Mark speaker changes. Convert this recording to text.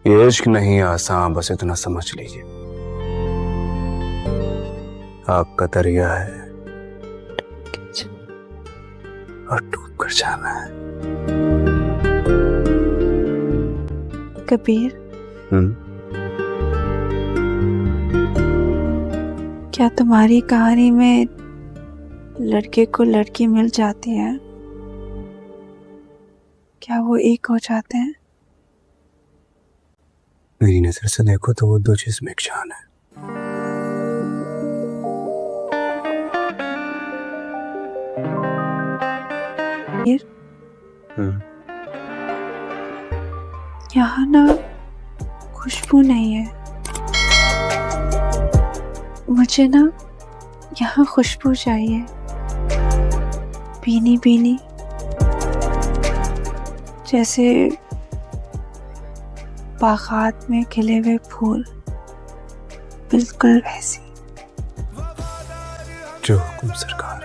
Speaker 1: ये इश्क नहीं आसान, बस इतना समझ लीजिए। आग का दरिया है और डूब कर जाना है।
Speaker 2: कबीर, क्या तुम्हारी कहानी में लड़के को लड़की मिल जाती है? क्या वो एक हो जाते हैं?
Speaker 1: मेरी नजर से देखो तो वो दो चीज में एक जान है।
Speaker 2: यहाँ ना खुशबू नहीं है, मुझे ना यहाँ खुशबू चाहिए। भीनी भीनी, जैसे बागात में खिले हुए फूल, बिल्कुल वैसी।
Speaker 1: जो हुक्म सरकार।